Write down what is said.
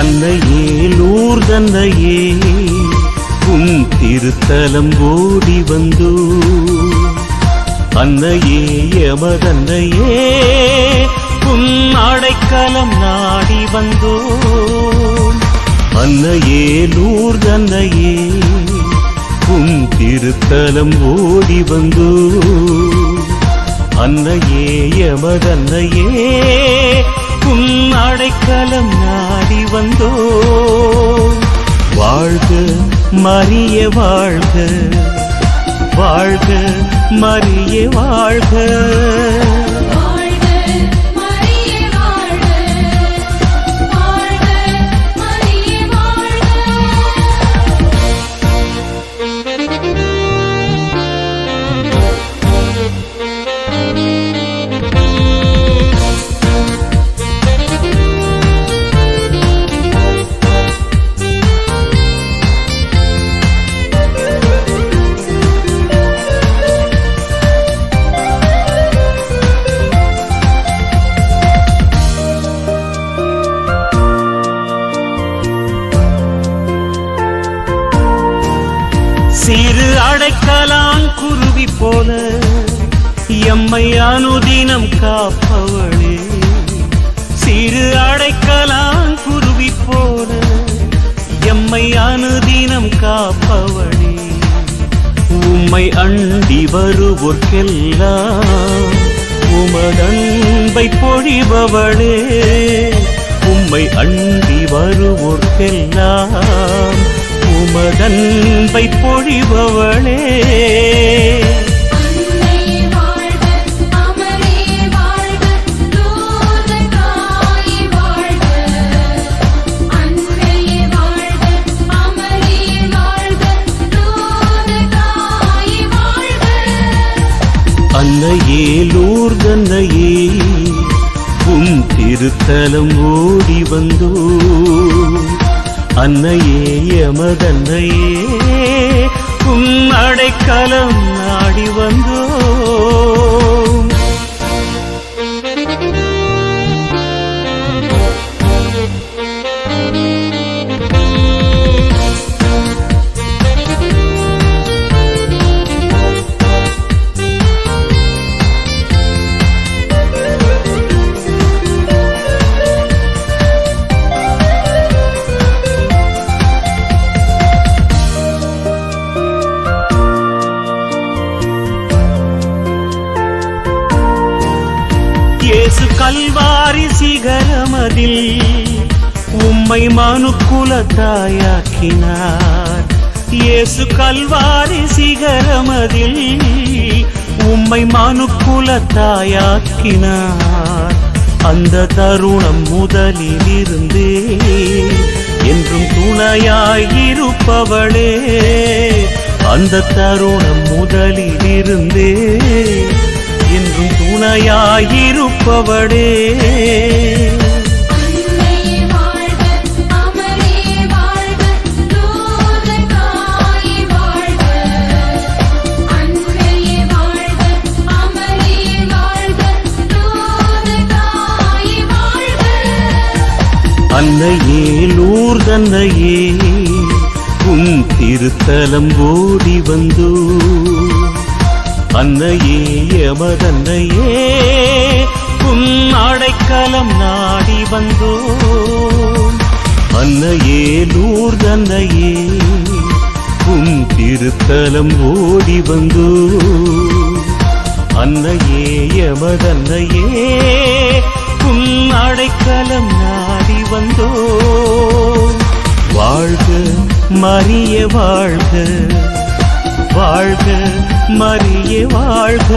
அன்னையே லூர்தன்னையே உன் திருத்தலம் ஓடி வந்தோ அன்னையே எமதன்னையே உன் அடைக்கலம் நாடி வந்தோ அன்னையே லூர்தன்னையே உன் திருத்தலம் ஓடி வந்தோ அன்னையே எமதன்னையே உன் அடைக்கலம் நாடி வந்தோ வாழ்க மரியே வாழ்க வாழ்க மரியே வாழ்க சிறு அடைக்கலாங்குருவி போல எம்மை அனுதினம் காப்பவளே சிறு அடைக்கலாங்குருவி போல எம்மை அனுதினம் காப்பவளே உம்மை அண்டி வருவோர்க்கெல்லாம் உமதன்பை பொழிபவளே உம்மை அண்டி வருவோர்க்கெல்லாம் உமதன்பை பொழிபவளே அன்னையே லூர்தன்னையே உன் திருத்தலம் ஓடி வந்தோ அன்னையே எமதன்னையே உன் அடைக்கலம் நாடி வந்தோ இயேசு கல்வாரி சிகரமதில் உம்மை மனுக்குல தாயாக்கினார் இயேசு கல்வாரி சிகரமதில் உம்மை மனுக்குல தாயாக்கினார் அந்த தருணம் முதலிலிருந்தே என்றும் துணையாயிருப்பவளே அந்த தருணம் முதலிலிருந்தே என்றும் துணையாயிருப்பவளே அன்னையே லூர்தன்னையே உன் திருத்தலம் ஓடி வந்தோ அன்னையே எமதன்னையே உன் அடைக்கலம் நாடி வந்தோ அன்னையே லூர்தன்னையே உன் திருத்தலம் ஓடி வந்தோ அன்னையே எமதன்னையே உன் அடைக்கலம் நாடி வந்தோ வாழ்க மரியே வாழ்க வாழ்க மரியே வாழ்க